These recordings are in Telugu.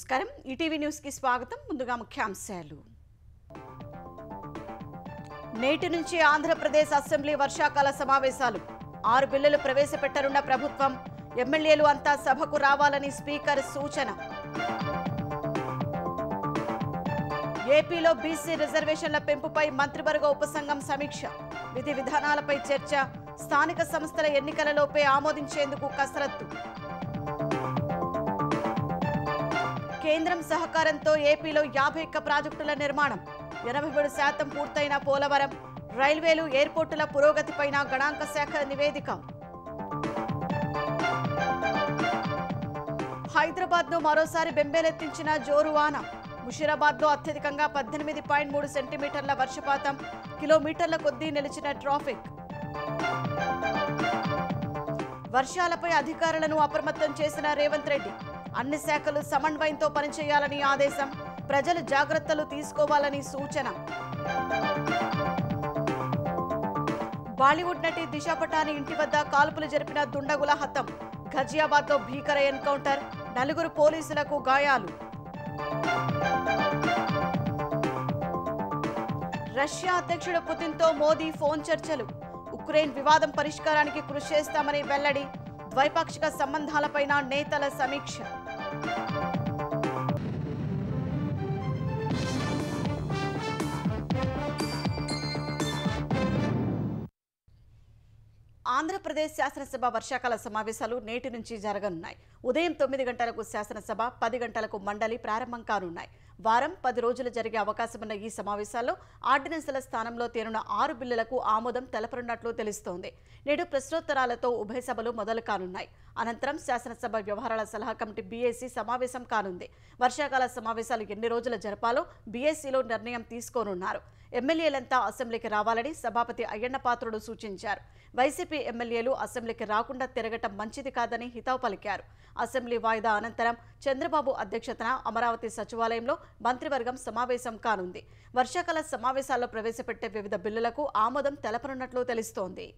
నమస్కారం ఈటీవీ న్యూస్ కి స్వాగతం ముందుగా ముఖ్యాంశాలు నేటి నుంచి ఆంధ్రప్రదేశ్ అసెంబ్లీ వర్షాకాల సమావేశాలు 6 బిల్లులు ప్రవేశపెట్టనున్న ప్రభుత్వం ఎమ్మెల్యేలు అంతా సభకు రావాలని స్పీకర్ సూచన ఏపీలో బీసీ రిజర్వేషన్ల పెంపుపై మంత్రివర్గ ఉపసంఘం సమీక్ష విధి విధానాలపై చర్చ స్థానిక సంస్థల ఎన్నికలలోపే ఆమోదించేందుకు కసరత్తు కేంద్రం సహకారంతో ఏపీలో 51 ప్రాజెక్టుల నిర్మాణం 87% పూర్తయిన పోలవరం రైల్వేలు ఎయిర్పోర్టుల పురోగతిపైన గణాంక శాఖ నివేదిక హైదరాబాద్ను మరోసారి బెంబేలెత్తించిన జోరువాన ముషీరాబాద్లో అత్యధికంగా 18.3 సెంటీమీటర్ల వర్షపాతం కిలోమీటర్ల కొద్దీ నిలిచిన ట్రాఫిక్ వర్షాలపై అధికారులను అప్రమత్తం చేసిన రేవంత్ రెడ్డి అన్ని శాఖలు సమన్వయంతో పనిచేయాలని ఆదేశం ప్రజలు జాగ్రత్తలు తీసుకోవాలని సూచన బాలీవుడ్ నటి దిశా పటాని ఇంటి వద్ద కాల్పులు జరిపిన దుండగుల హతం ఘజియాబాద్లో భీకర ఎన్కౌంటర్ 4 పోలీసులకు గాయాలు రష్యా అధ్యక్షుడు పుతిన్తో మోదీ ఫోన్ చర్చలు ఉక్రెయిన్ వివాదం పరిష్కారానికి కృషి చేస్తామని వెల్లడి ద్వైపాక్షిక సంబంధాలపైన నేతల సమీక్ష ఆంధ్రప్రదేశ్ శాసనసభ వర్షాకాల సమావేశాలు నేటి నుంచి జరగనున్నాయి. ఉదయం 9 గంటలకు శాసనసభ, 10 గంటలకు మండలి ప్రారంభం కానున్నాయి. వారం 10 రోజులు జరిగే అవకాశమున్న ఈ సమావేశాల్లో ఆర్డినెన్స్ల స్థానంలో తేనున్న 6 బిల్లులకు ఆమోదం తెలపనున్నట్లు తెలుస్తోంది. నేడు ప్రశ్నోత్తరాలతో ఉభయ సభలు మొదలు కానున్నాయి. అనంతరం శాసనసభ వ్యవహారాల సలహా కమిటీ బీఏసీ సమావేశం కానుంది. వర్షాకాల సమావేశాలు ఎన్ని రోజులు జరపాలో బీఏసీలో నిర్ణయం తీసుకోనున్నారు. ఎమ్మెల్యేలంతా అసెంబ్లీకి రావాలని సభాపతి అయ్యన్న పాత్రుడు సూచించారు. వైసీపీ ఎమ్మెల్యేలు అసెంబ్లీకి రాకుండా తిరగటం మంచిది కాదని హితవు పలికారు. అసెంబ్లీ వాయిదా అనంతరం చంద్రబాబు అధ్యక్షతన అమరావతి సచివాలయంలో మంత్రివర్గం సమావేశం కానుంది. వర్షాకాల సమావేశాల్లో ప్రవేశపెట్టే వివిధ బిల్లులకు ఆమోదం తెలపనున్నట్లు తెలుస్తోంది.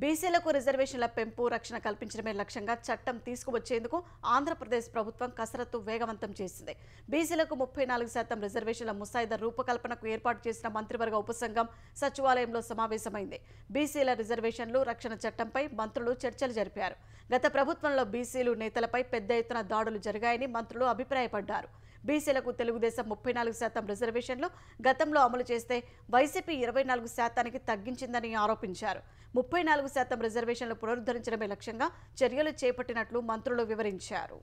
బీసీలకు రిజర్వేషన్ల పెంపు రక్షణ కల్పించడమే లక్ష్యంగా చట్టం తీసుకువచ్చేందుకు ఆంధ్రప్రదేశ్ ప్రభుత్వం కసరత్తు వేగవంతం చేసింది. బీసీలకు 34% రిజర్వేషన్ల ముసాయిదా రూపకల్పనకు ఏర్పాటు చేసిన మంత్రివర్గ ఉపసంఘం సచివాలయంలో సమావేశమైంది. బీసీల రిజర్వేషన్లు రక్షణ చట్టంపై మంత్రులు చర్చలు జరిపారు. గత ప్రభుత్వంలో బీసీలు నేతలపై పెద్ద ఎత్తున దాడులు జరిగాయని మంత్రులు అభిప్రాయపడ్డారు. బీసీలకు తెలుగుదేశం 34% రిజర్వేషన్లు గతంలో అమలు చేస్తే వైసీపీ 24%కి తగ్గించిందని ఆరోపించారు. 34% రిజర్వేషన్లు పునరుద్ధరించడమే లక్ష్యంగా చర్యలు చేపట్టినట్లు మంత్రులు వివరించారు.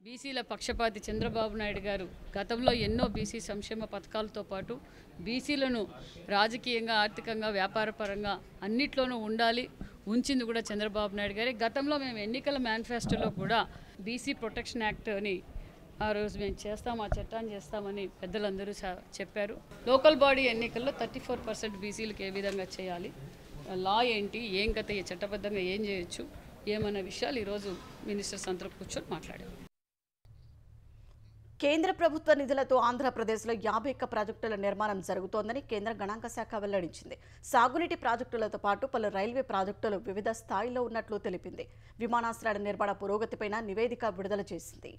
బీసీల పక్షపాతి చంద్రబాబు నాయుడు గారు గతంలో ఎన్నో బీసీ సంక్షేమ పథకాలతో పాటు బీసీలను రాజకీయంగా, ఆర్థికంగా, వ్యాపారపరంగా అన్నిట్లోనూ ఉంచింది కూడా చంద్రబాబు నాయుడు గారి. గతంలో మేము ఎన్నికల మేనిఫెస్టోలో కూడా బీసీ ప్రొటెక్షన్ యాక్ట్ని ఆ రోజు మేము ఆ చట్టాన్ని చేస్తామని పెద్దలందరూ చెప్పారు. లోకల్ బాడీ ఎన్నికల్లో 34% బీసీలకు ఏ విధంగా చేయాలి, లా ఏంటి, ఏం కథ, చట్టబద్ధంగా ఏం చేయొచ్చు, ఏమన్న విషయాలు ఈరోజు మినిస్టర్స్ అందరూ కూర్చొని మాట్లాడారు. కేంద్ర ప్రభుత్వ నిధులతో ఆంధ్రప్రదేశ్లో 51 ప్రాజెక్టుల నిర్మాణం జరుగుతోందని కేంద్ర గణాంక శాఖ వెల్లడించింది. సాగునీటి ప్రాజెక్టులతో పాటు పలు రైల్వే ప్రాజెక్టులు వివిధ స్థాయిలో ఉన్నట్లు తెలిపింది. విమానాశ్రయాల నిర్మాణ పురోగతిపైన నివేదిక విడుదల చేసింది.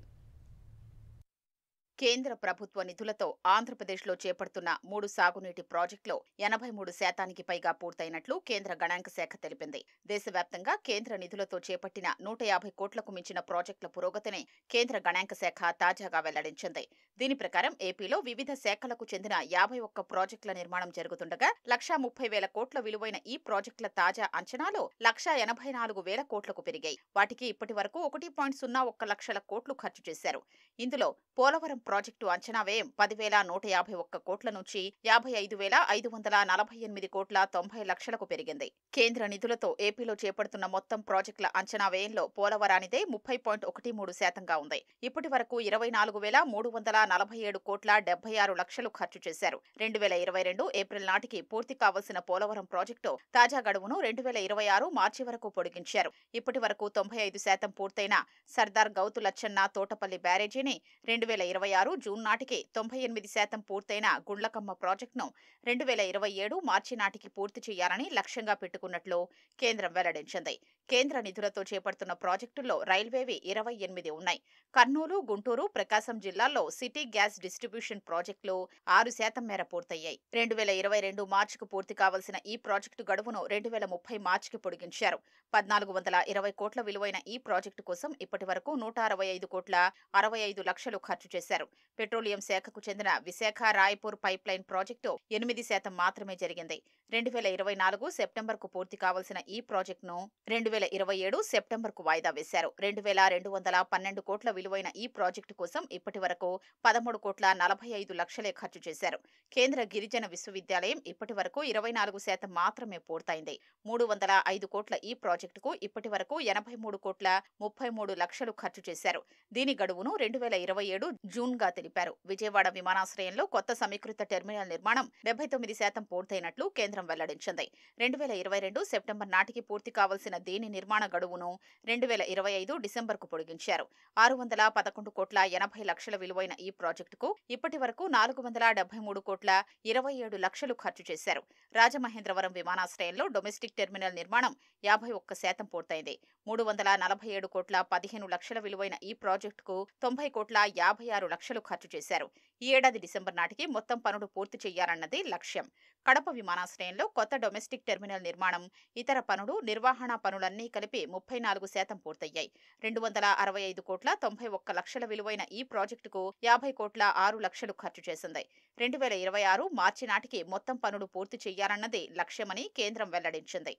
కేంద్ర ప్రభుత్వ నిధులతో ఆంధ్రప్రదేశ్లో చేపడుతున్న 3 సాగునీటి ప్రాజెక్టులో 83% పైగా పూర్తయినట్లు కేంద్ర గణాంక శాఖ తెలిపింది. దేశవ్యాప్తంగా కేంద్ర నిధులతో చేపట్టిన 150 కోట్లకు మించిన ప్రాజెక్టుల పురోగతిని కేంద్ర గణాంక శాఖ తాజాగా వెల్లడించింది. దీని ప్రకారం ఏపీలో వివిధ శాఖలకు చెందిన 51 ప్రాజెక్టుల నిర్మాణం జరుగుతుండగా 1,30,000 కోట్ల విలువైన ఈ ప్రాజెక్టుల తాజా అంచనాలు 1,84,000 కోట్లకు పెరిగాయి. వాటికి ఇప్పటి వరకు 1.01 లక్షల కోట్లు ఖర్చు చేశారు. ఇందులో పోలవరం ప్రాజెక్టు అంచనా వ్యయం 10,151 కోట్ల నుంచి 55,548 కోట్ల 90 లక్షలకు పెరిగింది. కేంద్ర నిధులతో ఏపీలో చేపడుతున్న మొత్తం ప్రాజెక్టుల అంచనా వ్యయంలో పోలవరానిదే 30.13% ఉంది. ఇప్పటి వరకు 24,347 కోట్ల 76 లక్షలు ఖర్చు చేశారు. 2022 ఏప్రిల్ నాటికి పూర్తి కావలసిన పోలవరం ప్రాజెక్టు తాజా గడువును 2026 మార్చి వరకు పొడిగించారు. ఇప్పటి వరకు 95% పూర్తయిన సర్దార్ గౌతు లచ్చన్న తోటపల్లి బ్యారేజీని 2026 2026 జూన్ నాటికి 98% పూర్తయిన గుండ్లకమ్మ ప్రాజెక్టును 2027 మార్చి నాటికి పూర్తి చేయాలని లక్ష్యంగా పెట్టుకున్నట్లు కేంద్రం వెల్లడించింది. కేంద్ర నిధులతో చేపడుతున్న ప్రాజెక్టుల్లో రైల్వేవి 28 ఉన్నాయి. కర్నూలు, గుంటూరు, ప్రకాశం జిల్లాల్లో సిటీ గ్యాస్ డిస్ట్రిబ్యూషన్ ప్రాజెక్టులు 6% మేర పూర్తయ్యాయి. 2022 మార్చికి పూర్తి కావాల్సిన ఈ ప్రాజెక్టు గడువును 2030 మార్చికి పొడిగించారు. 1420 కోట్ల విలువైన ఈ ప్రాజెక్టు కోసం ఇప్పటి వరకు 165 కోట్ల 65 లక్షలు ఖర్చు చేశారు. పెట్రోలియం శాఖకు చెందిన విశాఖ రాయ్పూర్ పైప్లైన్ ప్రాజెక్టు 8% మాత్రమే జరిగింది. 2024 సెప్టెంబర్కు పూర్తి కావాల్సిన ఈ ప్రాజెక్టును 2027 సెప్టెంబర్కు వాయిదా వేశారు. 2212 కోట్ల విలువైన ఈ ప్రాజెక్టు కోసం ఇప్పటి వరకు 13 కోట్ల 45 లక్షలే ఖర్చు చేశారు. కేంద్ర గిరిజన విశ్వవిద్యాలయం ఇప్పటి వరకు 24% మాత్రమే పూర్తయింది. 305 కోట్ల ఈ ప్రాజెక్టుకు ఇప్పటి వరకు 83 కోట్ల 33 లక్షలు ఖర్చు చేశారు. దీని గడువును 2027 జూన్గా తెలిపారు. విజయవాడ విమానాశ్రయంలో కొత్త సమీకృత టెర్మినల్ నిర్మాణం 79% పూర్తయినట్లు కేంద్రం వెల్లడించింది. 2022 సెప్టెంబర్ నాటికి పూర్తి కావాల్సిన దీని నిర్మాణ గడువును 2025 డిసెంబర్కు పొడిగించారు. 611 కోట్ల 80 లక్షల విలువైన ఈ ప్రాజెక్టుకు ఇప్పటి వరకు 473 కోట్ల 27 లక్షలు ఖర్చు చేశారు. రాజమహేంద్రవరం విమానాశ్రయంలో డొమెస్టిక్ టెర్మినల్ నిర్మాణం 51% పూర్తయింది. 347 కోట్ల 15 లక్షల విలువైన ఈ ప్రాజెక్టుకు 90 కోట్ల 56 లక్షలు ఖర్చు చేశారు. ఈ ఏడాది డిసెంబర్ నాటికి మొత్తం పనులు పూర్తి చేయాలన్నది లక్ష్యం. కడప విమానాశ్రయంలో కొత్త డొమెస్టిక్ టెర్మినల్ నిర్మాణం, ఇతర పనులు, నిర్వహణ పనులన్నీ కలిపి 34% పూర్తయ్యాయి. 265 కోట్ల 91 లక్షల విలువైన ఈ ప్రాజెక్టుకు 50 కోట్ల 6 లక్షలు ఖర్చు చేసింది. 2026 మార్చి నాటికి మొత్తం పనులు పూర్తి చేయాలన్నది లక్ష్యమని కేంద్రం వెల్లడించింది.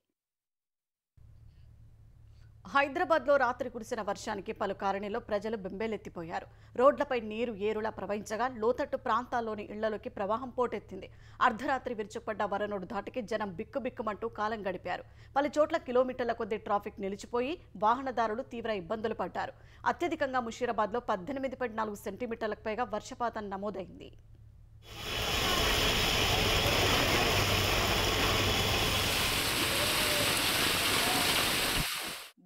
హైదరాబాద్లో రాత్రి కురిసిన వర్షానికి పలు కాలనీల్లో ప్రజలు బెంబేలెత్తిపోయారు. రోడ్లపై నీరు ఏరులా ప్రవహించగా లోతట్టు ప్రాంతాల్లోని ఇళ్లలోకి ప్రవాహం పోటెత్తింది. అర్ధరాత్రి విరుచుకుపడ్డ వరనోడు ధాటికి జనం బిక్కుబిక్కుమంటూ కాలం గడిపారు. పలు చోట్ల కిలోమీటర్ల కొద్దీ ట్రాఫిక్ నిలిచిపోయి వాహనదారులు తీవ్ర ఇబ్బందులు పడ్డారు. అత్యధికంగా ముషీరాబాద్లో 18.4 సెంటీమీటర్లకు పైగా వర్షపాతం నమోదైంది.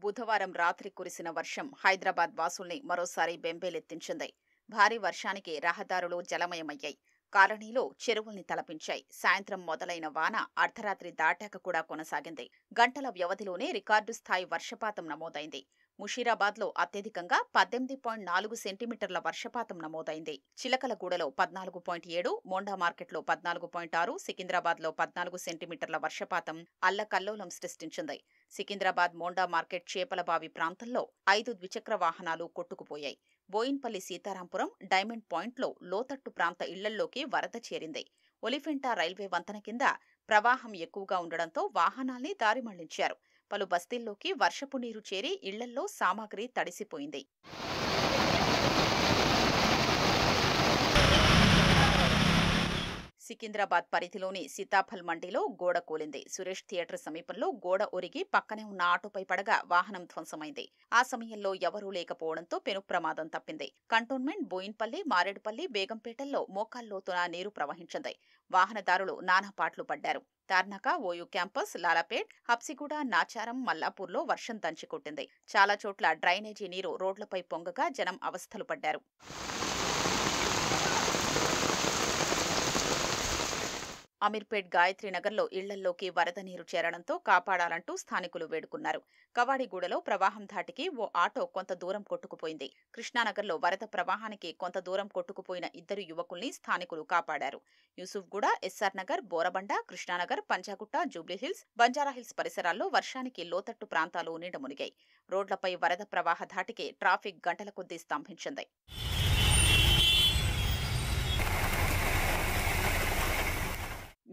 బుధవారం రాత్రి కురిసిన వర్షం హైదరాబాద్ వాసుల్ని మరోసారి బెంబేలెత్తించింది. భారీ వర్షానికి రహదారులు జలమయమయ్యాయి. కాలనీలో చెరువుల్ని తలపించాయి. సాయంత్రం మొదలైన వాన అర్ధరాత్రి దాటాక కూడా కొనసాగింది. గంటల వ్యవధిలోనే రికార్డు స్థాయి వర్షపాతం నమోదైంది. ముషీరాబాద్లో అత్యధికంగా 18.4 సెంటీమీటర్ల వర్షపాతం నమోదైంది. చిలకలగూడలో 14.7, మోండా మార్కెట్లో 14.6, సికింద్రాబాద్లో 14 సెంటీమీటర్ల వర్షపాతం అల్లకల్లోలం సృష్టించింది. సికింద్రాబాద్ మోండా మార్కెట్ చేపలబావి ప్రాంతంలో 5 ద్విచక్ర వాహనాలు కొట్టుకుపోయాయి. బోయిన్పల్లి సీతారాంపురం, డైమండ్ పాయింట్లో లోతట్టు ప్రాంత ఇళ్లల్లోకి వరద చేరింది. ఒలిఫెంటా రైల్వే వంతెన కింద ప్రవాహం ఎక్కువగా ఉండడంతో వాహనాల్ని దారి మళ్లించారు. పలు బస్తీల్లోకి వర్షపు నీరు చేరి ఇళ్లల్లో సామాగ్రి తడిసిపోయింది. సికింద్రాబాద్ పరిధిలోని సీతాఫల్ మండీలో గోడ కూలింది. సురేష్ థియేటర్ సమీపంలో గోడ ఒరిగి పక్కనే ఉన్న ఆటోపై పడగా వాహనం ధ్వంసమైంది. ఆ సమయంలో ఎవరూ లేకపోవడంతో పెను ప్రమాదం తప్పింది. కంటోన్మెంట్, బోయిన్పల్లి, మారేడుపల్లి, బేగంపేటల్లో మోకాల్లోతున నీరు ప్రవహించింది. వాహనదారులు నానాపాట్లు పడ్డారు. తార్నాక, ఓయూ క్యాంపస్, లాలాపేట్, హబ్సిగూడ, నాచారం, మల్లాపూర్లో వర్షం దంచికొట్టింది. చాలా చోట్ల డ్రైనేజీ నీరు రోడ్లపై పొంగగా జనం అవస్థలు పడ్డారు. అమీర్పేట్, గాయత్రీనగర్లో ఇళ్లల్లోకి వరద నీరు చేరడంతో కాపాడాలంటూ స్థానికులు వేడుకున్నారు. కవాడిగూడలో ప్రవాహం ధాటికి ఓ ఆటో కొంత దూరం కొట్టుకుపోయింది. కృష్ణానగర్లో వరద ప్రవాహానికి కొంత దూరం కొట్టుకుపోయిన 2 యువకుల్ని స్థానికులు కాపాడారు. యూసుఫ్గూడ, ఎస్ఆర్ నగర్, బోరబండ, కృష్ణానగర్, పంజాగుట్ట, జూబ్లీహిల్స్, బంజారాహిల్స్ పరిసరాల్లో వర్షానికి లోతట్టు ప్రాంతాలు నీటమునిగాయి. రోడ్లపై వరద ప్రవాహ ధాటికి ట్రాఫిక్ గంటల కొద్దీ స్తంభించింది.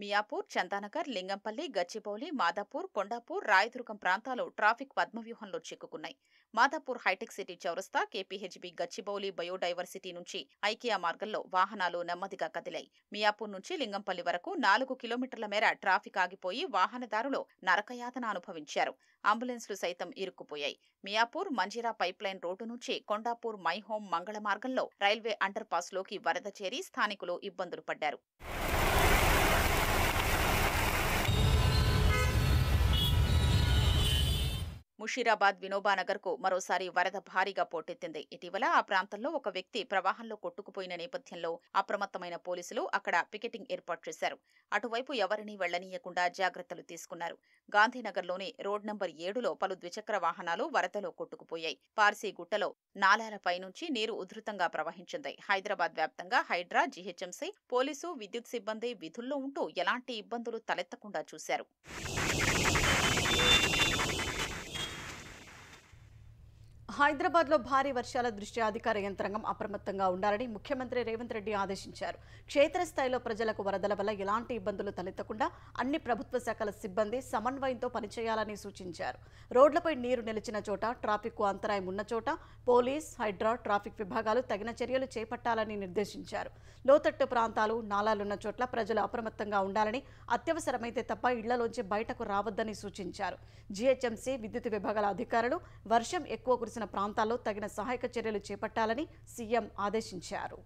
మియాపూర్, చందానగర్, లింగంపల్లి, గచ్చిబౌలి, మాదాపూర్, కొండాపూర్, రాయదుర్గం ప్రాంతాలు ట్రాఫిక్ పద్మవ్యూహంలో చిక్కుకున్నాయి. మాదాపూర్ హైటెక్ సిటీ చౌరస్తా, కేపీహెచ్బీ, గచ్చిబౌలి బయోడైవర్సిటీ నుంచి ఐకియా మార్గంలో వాహనాలు నెమ్మదిగా కదిలాయి. మియాపూర్ నుంచి లింగంపల్లి వరకు 4 కిలోమీటర్ల మేర ట్రాఫిక్ ఆగిపోయి వాహనదారులు నరకయాతన అనుభవించారు. అంబులెన్స్లు సైతం ఇరుక్కుపోయాయి. మియాపూర్, మంజీరా పైప్లైన్ రోడ్డు నుంచి కొండాపూర్ మైహోం మంగళ మార్గంలో రైల్వే అండర్ పాస్లోకి వరద చేరి స్థానికులు ఇబ్బందులు పడ్డారు. ముషీరాబాద్ వినోబానగర్ కు మరోసారి వరద భారీగా పోటెత్తింది. ఇటీవల ఆ ప్రాంతంలో ఒక వ్యక్తి ప్రవాహంలో కొట్టుకుపోయిన నేపథ్యంలో అప్రమత్తమైన పోలీసులు అక్కడ పికెటింగ్ ఏర్పాటు చేశారు. అటువైపు ఎవరినీ వెళ్లనీయకుండా జాగ్రత్తలు తీసుకున్నారు. గాంధీనగర్లోని రోడ్ నంబర్ 7లో పలు ద్విచక్ర వాహనాలు వరదలో కొట్టుకుపోయాయి. పార్సీ గుట్టలో నాలాలపై నుంచి నీరు ఉధృతంగా ప్రవహించింది. హైదరాబాద్ వ్యాప్తంగా హైడ్రా, జీహెచ్ఎంసీ, పోలీసు, విద్యుత్ సిబ్బంది విధుల్లో ఉంటూ ఎలాంటి ఇబ్బందులు తలెత్తకుండా చూశారు. హైదరాబాద్లో భారీ వర్షాల దృష్ట్యా అధికార యంత్రాంగం అప్రమత్తంగా ఉండాలని ముఖ్యమంత్రి రేవంత్ రెడ్డి ఆదేశించారు. క్షేత్రస్థాయిలో ప్రజలకు వరదల వల్ల ఎలాంటి ఇబ్బందులు తలెత్తకుండా అన్ని ప్రభుత్వ శాఖల సిబ్బంది సమన్వయంతో పనిచేయాలని సూచించారు. రోడ్లపై నీరు నిలిచిన చోట, ట్రాఫిక్కు అంతరాయం ఉన్న చోట పోలీస్, హైడ్రా, ట్రాఫిక్ విభాగాలు తగిన చర్యలు చేపట్టాలని నిర్దేశించారు. లోతట్టు ప్రాంతాలు, నాలాలున్న చోట్ల ప్రజలు అప్రమత్తంగా ఉండాలని, అత్యవసరమైతే తప్ప ఇళ్లలోంచి బయటకు రావద్దని సూచించారు. జీహెచ్ఎంసీ, విద్యుత్ విభాగాల అధికారులు వర్షం ఎక్కువ కురిసిన ప్రాంతాల్లో తగిన సహాయక చర్యలు చేపట్టాలని సీఎం ఆదేశించారు.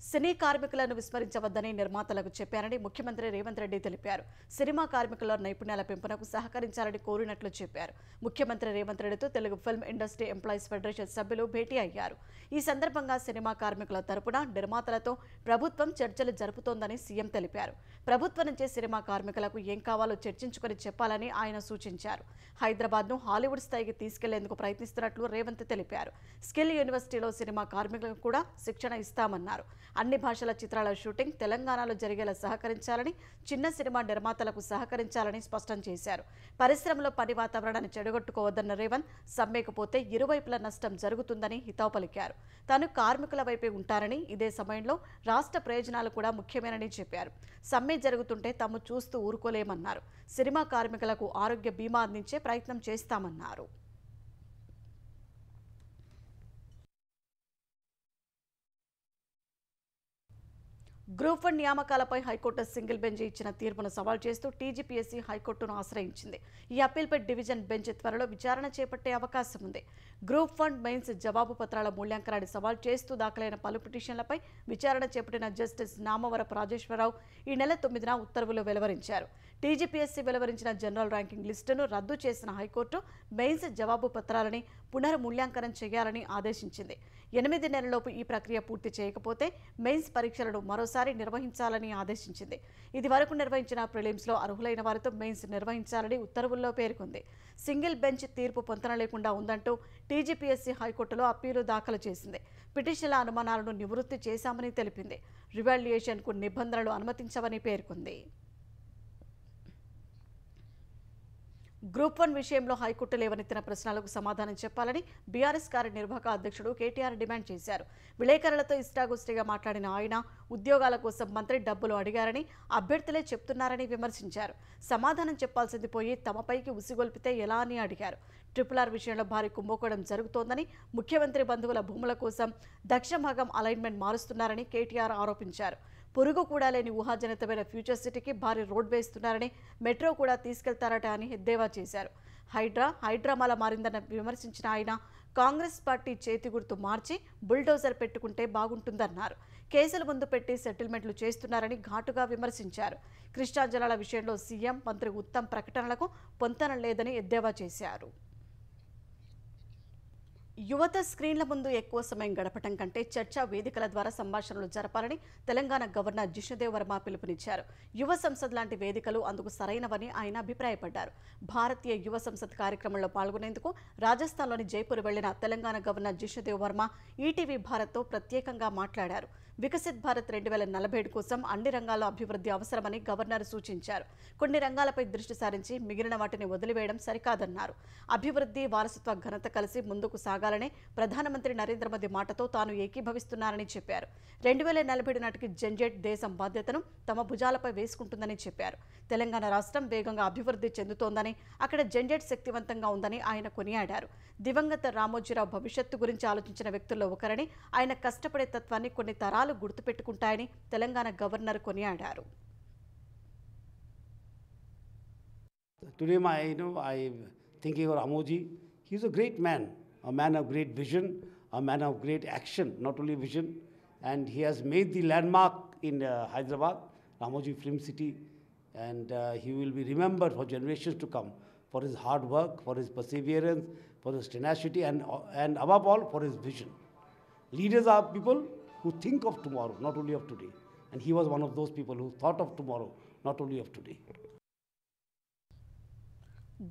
సినీ కార్మికులను విస్మరించవద్దని నిర్మాతలకు చెప్పారని ముఖ్యమంత్రి రేవంత్ రెడ్డి తెలిపారు. సినిమా కార్మికుల నైపుణ్యాల పెంపునకు సహకరించాలని కోరినట్లు చెప్పారు. ముఖ్యమంత్రి రేవంత్ రెడ్డితో Telugu film industry employees federation సభ్యులు భేటీ అయ్యారు. ఈ సందర్భంగా సినిమా కార్మికుల తరపున నిర్మాతలతో ప్రభుత్వం చర్చలు జరుపుతోందని సీఎం తెలిపారు. ప్రభుత్వం నుంచి సినిమా కార్మికులకు ఏం కావాలో చర్చించుకొని చెప్పాలని ఆయన సూచించారు. హైదరాబాద్ను హాలీవుడ్ స్థాయికి తీసుకెళ్లేందుకు ప్రయత్నిస్తున్నట్లు రేవంత్ తెలిపారు. స్కిల్ యూనివర్సిటీలో సినిమా కార్మికులకు కూడా శిక్షణ ఇస్తామన్నారు. అన్ని భాషల చిత్రాల షూటింగ్ తెలంగాణలో జరిగేలా సహకరించాలని, చిన్న సినిమా నిర్మాతలకు సహకరించాలని స్పష్టం చేశారు. పరిశ్రమలో పని వాతావరణాన్ని చెడగొట్టుకోవద్దన్న రేవంత్ సమ్మెకపోతే ఇరువైపుల నష్టం జరుగుతుందని హితవు పలికారు. తాను కార్మికుల వైపే ఉంటారని, ఇదే సమయంలో రాష్ట్ర ప్రయోజనాలు కూడా ముఖ్యమేనని చెప్పారు. సమ్మె జరుగుతుంటే తాము చూస్తూ ఊరుకోలేమన్నారు. సినిమా కార్మికులకు ఆరోగ్య బీమా అందించే ప్రయత్నం చేస్తామన్నారు. గ్రూప్ 1 నియామకాలపై హైకోర్టు సింగిల్ బెంచ్ ఇచ్చిన తీర్పును సవాల్ చేస్తూ టీజీపీఎస్సీ హైకోర్టును ఆశ్రయించింది. ఈ అప్పీల్పై డివిజన్ బెంచ్ త్వరలో విచారణ చేపట్టే అవకాశం ఉంది. గ్రూప్ 1 మెయిన్స్ జవాబు పత్రాల మూల్యాంకనాన్ని సవాల్ చేస్తూ దాఖలైన పలు పిటిషన్లపై విచారణ చేపట్టిన జస్టిస్ నామవరపు రాజేశ్వరరావు ఈ నెల 9న ఉత్తర్వులు వెలువరించారు. టీజీపీఎస్సీ వెలువరించిన జనరల్ ర్యాంకింగ్ లిస్టును రద్దు చేసిన హైకోర్టు మెయిన్స్ జవాబు పత్రాలని పునర్మూల్యాంకనం చేయాలని ఆదేశించింది. 8 నెలలలోపు ఈ ప్రక్రియ పూర్తి చేయకపోతే మెయిన్స్ పరీక్షలను మరోసారి నిర్వహించాలని ఆదేశించింది. ఇది వరకు నిర్వహించిన ప్రిలిమ్స్లో అర్హులైన వారితో మెయిన్స్ నిర్వహించాలని ఉత్తర్వుల్లో పేర్కొంది. సింగిల్ బెంచ్ తీర్పు పొంతన లేకుండా ఉందంటూ టీజీపీఎస్సీ హైకోర్టులో అప్పీలు దాఖలు చేసింది. పిటిషన్ల అనుమానాలను నివృత్తి చేశామని తెలిపింది. రివాల్యుయేషన్కు నిబంధనలు అనుమతించవని పేర్కొంది. గ్రూప్ 1 విషయంలో హైకోర్టు లేవనెత్తిన ప్రశ్నలకు సమాధానం చెప్పాలని బీఆర్ఎస్ కార్యనిర్వాహక అధ్యక్షుడు కేటీఆర్ డిమాండ్ చేశారు. విలేకరులతో ఇష్టాగోష్ఠిగా మాట్లాడిన ఆయన ఉద్యోగాల కోసం మంత్రి డబ్బులు అడిగారని, అభ్యర్థులే చెప్తున్నారని విమర్శించారు. సమాధానం చెప్పాల్సింది పోయి తమపైకి ఉసిగొల్పితే ఎలా అని అడిగారు. RRR విషయంలో భారీ కుంభకోణం జరుగుతోందని, ముఖ్యమంత్రి బంధువుల భూముల కోసం దక్షిణ భాగం అలైన్మెంట్ మారుస్తున్నారని కేటీఆర్ ఆరోపించారు. పొరుగు కూడా లేని ఊహాజనితమైన ఫ్యూచర్ సిటీకి భారీ రోడ్ వేస్తున్నారని, మెట్రో కూడా తీసుకెళ్తారట అని ఎద్దేవా చేశారు. హైడ్రామాల మారిందన్న విమర్శించిన ఆయన కాంగ్రెస్ పార్టీ చేతి గుర్తు మార్చి బుల్డోజర్ పెట్టుకుంటే బాగుంటుందన్నారు. కేసులు ముందు పెట్టి సెటిల్మెంట్లు చేస్తున్నారని ఘాటుగా విమర్శించారు. కృష్ణా జలాల విషయంలో సీఎం, మంత్రి ఉత్తమ్ ప్రకటనలకు పొంతన లేదని ఎద్దేవా చేశారు. యువత స్క్రీన్ల ముందు ఎక్కువ సమయం గడపటం కంటే చర్చా వేదికల ద్వారా సంభాషణలు జరపాలని తెలంగాణ గవర్నర్ జిష్ణుదేవ్ వర్మ పిలుపునిచ్చారు. యువ సంసద్ లాంటి వేదికలు అందుకు సరైనవని ఆయన అభిప్రాయపడ్డారు. భారతీయ యువ సంసద్ కార్యక్రమంలో పాల్గొనేందుకు రాజస్థాన్లోని జైపూర్ వెళ్లిన తెలంగాణ గవర్నర్ జిష్ణుదేవ్ వర్మ ఈటీవీ భారత్తో ప్రత్యేకంగా మాట్లాడారు. వికసిత్ భారత్ 2047 కోసం అన్ని రంగాల్లో అభివృద్ధి అవసరమని గవర్నర్ సూచించారు. కొన్ని రంగాలపై దృష్టి సారించి మిగిలిన వాటిని వదిలివేయడం సరికాదన్నారు. అభివృద్ధి, వారసత్వ ఘనత కలిసి ముందుకు సాగాలనే ప్రధానమంత్రి నరేంద్ర మోదీ మాటతో తాను ఏకీభవిస్తున్నారని చెప్పారు. 2047 నాటికి జెన్జెట్ దేశం బాధ్యతను తమ భుజాలపై వేసుకుంటుందని చెప్పారు. తెలంగాణ రాష్ట్రం వేగంగా అభివృద్ధి చెందుతోందని, అక్కడ జెన్జెట్ శక్తివంతంగా ఉందని ఆయన కొనియాడారు. దివంగత రామోజీరావు భవిష్యత్తు గురించి ఆలోచించిన వ్యక్తుల్లో ఒకరని, ఆయన కష్టపడే తత్వాన్ని కొన్ని తరాలు గుర్తుపెట్టుకుంటాయని తెలంగాణ గవర్నర్ కొనియాడారు. Today I thinking of Ramoji. He is a great man of great vision, a man of great action, not only vision, and he has made the landmark in Hyderabad, Ramoji Film City, and he will be remembered for generations to come for his hard work, for his perseverance, for his tenacity, and above all, for his vision. Leaders are people who think of tomorrow, not only of today. And he was one of those people who thought of tomorrow, not only of today.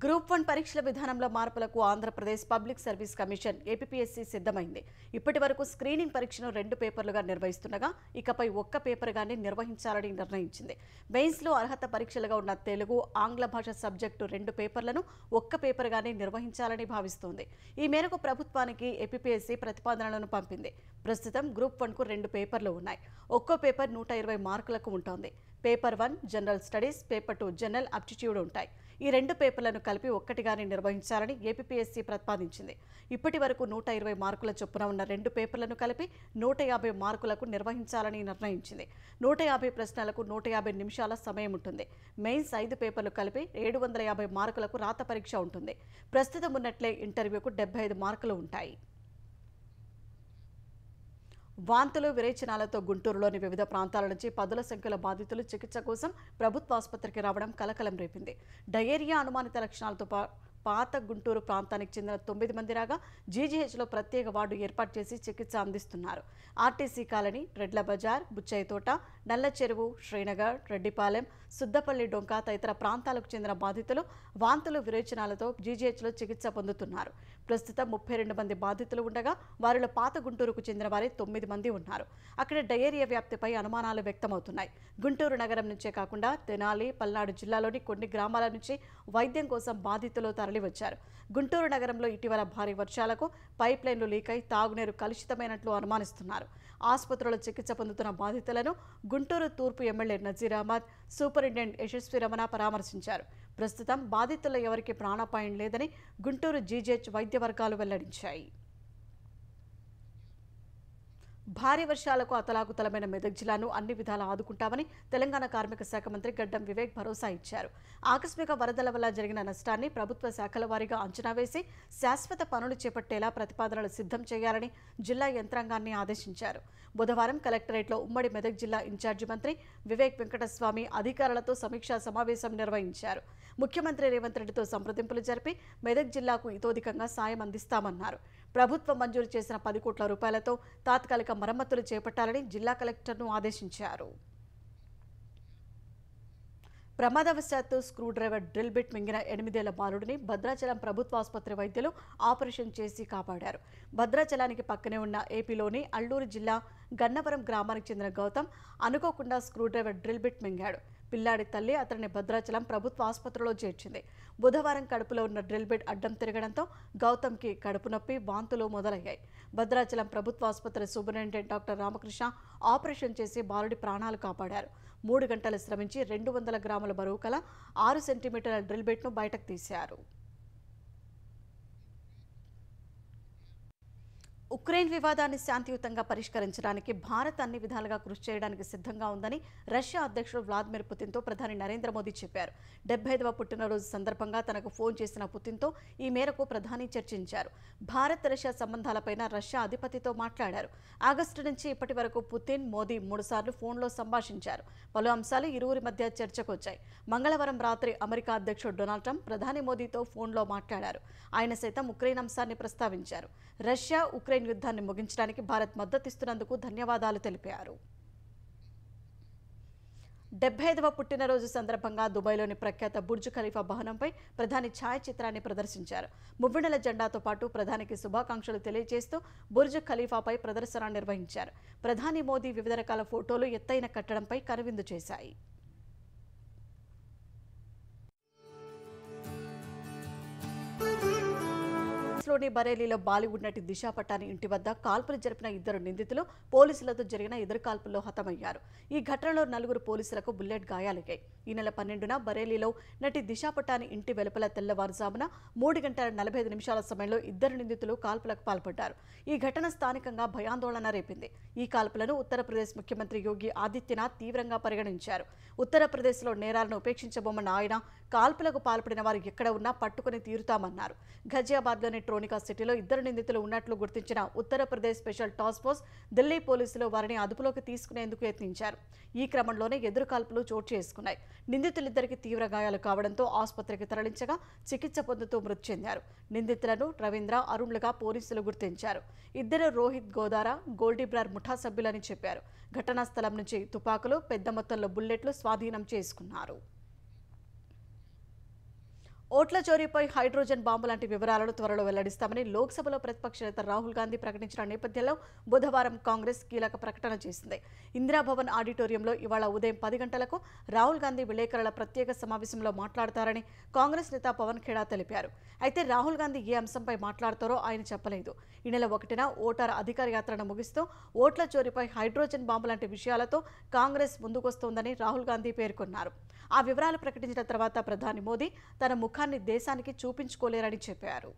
Group 1 పరీక్షల విధానంలో మార్పులకు Andhra Pradesh public service commission APSC సిద్ధమైంది. ఇప్పటి వరకు స్క్రీనింగ్ పరీక్షను 2 పేపర్లుగా నిర్వహిస్తుండగా ఇకపై ఒక్క పేపర్గానే నిర్వహించాలని నిర్ణయించింది. మెయిన్స్లో అర్హత పరీక్షలుగా ఉన్న తెలుగు, ఆంగ్ల భాష సబ్జెక్టు 2 పేపర్లను ఒక్క పేపర్గానే నిర్వహించాలని భావిస్తోంది. ఈ మేరకు ప్రభుత్వానికి ఏపీఎస్సీ ప్రతిపాదనలను పంపింది. ప్రస్తుతం గ్రూప్ 1కు 2 పేపర్లు ఉన్నాయి. ఒక్కో పేపర్ 120 మార్కులకు ఉంటుంది. Paper 1 general studies, paper 2 general aptitude ఉంటాయి. ఈ 2 పేపర్లను కలిపి ఒక్కటిగానే నిర్వహించాలని ఏపీఎస్సీ ప్రతిపాదించింది. ఇప్పటి వరకు 120 మార్కుల చొప్పున ఉన్న 2 పేపర్లను కలిపి 150 మార్కులకు నిర్వహించాలని నిర్ణయించింది. 150 ప్రశ్నలకు 150 నిమిషాల సమయం ఉంటుంది. మెయిన్స్ 5 పేపర్లు కలిపి 750 మార్కులకు రాత పరీక్ష ఉంటుంది. ప్రస్తుతం ఉన్నట్లే ఇంటర్వ్యూకు 75 మార్కులు ఉంటాయి. వాంతులు, విరేచనాలతో గుంటూరులోని వివిధ ప్రాంతాల నుంచి పదుల సంఖ్యలో బాధితులు చికిత్స కోసం ప్రభుత్వ ఆసుపత్రికి రావడం కలకలం రేపింది. డయేరియా అనుమానిత లక్షణాలతో పాత గుంటూరు ప్రాంతానికి చెందిన 9 మంది రాగా జీజీహెచ్లో ప్రత్యేక వార్డు ఏర్పాటు చేసి చికిత్స అందిస్తున్నారు. ఆర్టీసీ కాలనీ, రెడ్ల బజార్, బుచ్చయ్యతోట, నల్ల చెరువు, శ్రీనగర్, రెడ్డిపాలెం, సుద్దపల్లి డొంక తదితర ప్రాంతాలకు చెందిన బాధితులు వాంతులు, విరేచనాలతో జీజీహెచ్లో చికిత్స పొందుతున్నారు. ప్రస్తుతం 32 మంది బాధితులు ఉండగా వారిలో పాత గుంటూరుకు చెందిన వారే 9 మంది ఉన్నారు. అక్కడ డయేరియా వ్యాప్తిపై అనుమానాలు వ్యక్తమవుతున్నాయి. గుంటూరు నగరం నుంచే కాకుండా తెనాలి, పల్నాడు జిల్లాలోని కొన్ని గ్రామాల నుంచి వైద్యం కోసం బాధితులు తరలివచ్చారు. గుంటూరు నగరంలో ఇటీవల భారీ వర్షాలకు పైప్ లైన్లు లీక్ అయి తాగునీరు కలుషితమైనట్లు అనుమానిస్తున్నారు. ఆసుపత్రిలో చికిత్స పొందుతున్న బాధితులను గుంటూరు తూర్పు ఎమ్మెల్యే నజీర్ అహ్మద్, సూపరింటెండెంట్ యశస్వి రమణ పరామర్శించారు. ప్రస్తుతం బాధితుల్లో ఎవరికీ ప్రాణాపాయం లేదని గుంటూరు జీజీహెచ్ వైద్య వర్గాలు వెల్లడించాయి. భారీ వర్షాలకు అతలాకుతలమైన మెదక్ జిల్లాను అన్ని విధాలా ఆదుకుంటామని తెలంగాణ కార్మిక శాఖ మంత్రి గడ్డం వివేక్ భరోసా ఇచ్చారు. ఆకస్మిక వరదల వల్ల జరిగిన నష్టాన్ని ప్రభుత్వ శాఖల వారీగా అంచనా వేసి శాశ్వత పనులు చేపట్టేలా ప్రతిపాదనలు సిద్ధం చేయాలని జిల్లా యంత్రాంగాన్ని ఆదేశించారు. బుధవారం కలెక్టరేట్లో ఉమ్మడి మెదక్ జిల్లా ఇన్ఛార్జి మంత్రి వివేక్ వెంకటస్వామి అధికారులతో సమీక్షా సమావేశం నిర్వహించారు. ముఖ్యమంత్రి రేవంత్ రెడ్డితో సంప్రదింపులు జరిపి మెదక్ జిల్లాకు ఇతోధికంగా సాయం అందిస్తామన్నారు. ప్రభుత్వం మంజూరు చేసిన 10 కోట్ల రూపాయలతో తాత్కాలిక మరమ్మతులు చేపట్టాలని జిల్లా కలెక్టర్ను ఆదేశించారు. ప్రమాదవశాత్తు స్క్రూ డ్రైవర్ డ్రిల్ బిట్ మింగిన 8 ఏళ్ల బాలుడిని భద్రాచలం ప్రభుత్వ ఆసుపత్రి వైద్యులు ఆపరేషన్ చేసి కాపాడారు. భద్రాచలానికి పక్కనే ఉన్న ఏపీలోని అల్లూరు జిల్లా గన్నవరం గ్రామానికి చెందిన గౌతమ్ అనుకోకుండా స్క్రూ డ్రైవర్ డ్రిల్ బిట్ మింగాడు. పిల్లాడి తల్లి అతన్ని భద్రాచలం ప్రభుత్వ ఆసుపత్రిలో చేర్చింది. బుధవారం కడుపులో ఉన్న డ్రిల్ బిట్ అడ్డం తిరగడంతో గౌతమ్కి కడుపు నొప్పి, వాంతులు మొదలయ్యాయి. భద్రాచలం ప్రభుత్వ ఆసుపత్రి సూపరింటెండెంట్ డాక్టర్ రామకృష్ణ ఆపరేషన్ చేసి బాలుడి ప్రాణాలు కాపాడారు. 3 గంటలు శ్రమించి 200 గ్రాముల బరువు కల 6 సెంటీమీటర్ల డ్రిల్ బిట్ను బయటకు తీశారు. ఉక్రెయిన్ వివాదాన్ని శాంతియుతంగా పరిష్కరించడానికి భారత్ అన్ని విధాలుగా కృషి చేయడానికి సిద్ధంగా ఉందని రష్యా అధ్యక్షుడు వ్లాదిమిర్ పుతిన్తో ప్రధాని నరేంద్ర మోదీ చెప్పారు. 75వ పుట్టినరోజు సందర్భంగా తనకు ఫోన్ చేసిన పుతిన్తో ఈ మేరకు ప్రధాని చర్చించారు. భారత్ రష్యా సంబంధాలపైన రష్యా అధిపతితో మాట్లాడారు. ఆగస్టు నుంచి ఇప్పటి వరకు పుతిన్, మోదీ 3 సార్లు ఫోన్లో సంభాషించారు. పలు అంశాలు ఇరువురి మధ్య చర్చకు వచ్చాయి. మంగళవారం రాత్రి అమెరికా అధ్యక్షుడు డొనాల్డ్ ట్రంప్ ప్రధాని మోదీతో ఫోన్లో మాట్లాడారు. ఆయన సైతం ఉక్రెయిన్ అంశాన్ని ప్రస్తావించారు. రష్యా ఉక్రెయిన్ యుద్ధాన్ని ముగించడానికి భారత్ మద్దతిస్తున్నందుకు ధన్యవాదాలు తెలిపారు. 75వ పుట్టినరోజు సందర్భంగా దుబాయ్లోని ప్రఖ్యాత బుర్జ్ ఖలీఫా భవనంపై ప్రధాని ఛాయాచిత్రాన్ని ప్రదర్శించారు. మువ్వన్నెల జెండాతో పాటు ప్రధానికి శుభాకాంక్షలు తెలియజేస్తూ బుర్జ్ ఖలీఫాపై ప్రదర్శన నిర్వహించారు. ప్రధాని మోదీ వివిధ రకాల ఫోటోలు ఎత్తైన కట్టడంపై కనువిందు చేశాయి. లోని బరేలీలో బాలీవుడ్ నటి దిశా పటాని ఇంటి వద్ద కాల్పులు జరిపిన 2 నిందితులు పోలీసులతో జరిగిన ఎదురు కాల్పుల్లో హతమయ్యారు. ఈ ఘటనలో 4 పోలీసులకు బుల్లెట్ గాయాలయ్యాయి. ఈ నెల 12న బరేలీలో నటి దిశా పటాని ఇంటి వెలుపల తెల్లవారుజామున 3 గంటల 45 నిమిషాల సమయంలో 2 నిందితులు కాల్పులకు పాల్పడ్డారు. ఈ ఘటన స్థానికంగా భయాందోళన రేపింది. ఈ కాల్పులను ఉత్తరప్రదేశ్ ముఖ్యమంత్రి యోగి ఆదిత్యనాథ్ తీవ్రంగా పరిగణించారు. ఉత్తరప్రదేశ్లో నేరాలను ఉపేక్షించబోమన్న ఆయన కాల్పులకు పాల్పడిన వారు ఎక్కడ ఉన్నా పట్టుకుని తీరుతామన్నారు. ఘజియాబాద్లోని వెరోనికా సిటీలో 2 నిందితులు ఉన్నట్లు గుర్తించిన Uttar Pradesh special task force Delhi పోలీసులు వారిని అదుపులోకి తీసుకునేందుకు యత్నించారు. ఈ క్రమంలోనే ఎదురుకాల్పులు చోటు చేసుకున్నాయి. నిందితులిద్దరికి తీవ్ర గాయాలు కావడంతో ఆసుపత్రికి తరలించగా చికిత్స పొందుతూ మృతి చెందారు. నిందితులను రవీంద్ర, అరుణ్లుగా పోలీసులు గుర్తించారు. ఇద్దరు రోహిత్ గోదారా, గోల్డీబ్రార్ ముఠా సభ్యులని చెప్పారు. ఘటనా స్థలం నుంచి తుపాకులు, పెద్ద మొత్తంలో బుల్లెట్లు స్వాధీనం చేసుకున్నారు. ఓట్ల చోరీపై హైడ్రోజన్ బాంబు లాంటి వివరాలను త్వరలో వెల్లడిస్తామని లోక్సభలో ప్రతిపక్ష నేత రాహుల్ గాంధీ ప్రకటించిన నేపథ్యంలో బుధవారం కాంగ్రెస్ కీలక ప్రకటన చేసింది. ఇందిరాభవన్ ఆడిటోరియంలో ఇవాళ ఉదయం 10 గంటలకు రాహుల్ గాంధీ విలేకరుల ప్రత్యేక సమావేశంలో మాట్లాడతారని కాంగ్రెస్ నేత పవన్ ఖేడా తెలిపారు. అయితే రాహుల్ గాంధీ ఏ అంశంపై మాట్లాడతారో ఆయన చెప్పలేదు. ఈ నెల 1న ఓటర్ అధికార యాత్రను ముగిస్తూ ఓట్ల చోరీపై హైడ్రోజన్ బాంబు లాంటి విషయాలతో కాంగ్రెస్ ముందుకొస్తోందని రాహుల్ గాంధీ పేర్కొన్నారు. ఆ వివరాలు ప్రకటించిన తర్వాత ప్రధాని మోదీ తన ముఖాన్ని దేశానికి చూపించుకోలేరని చెప్పారు.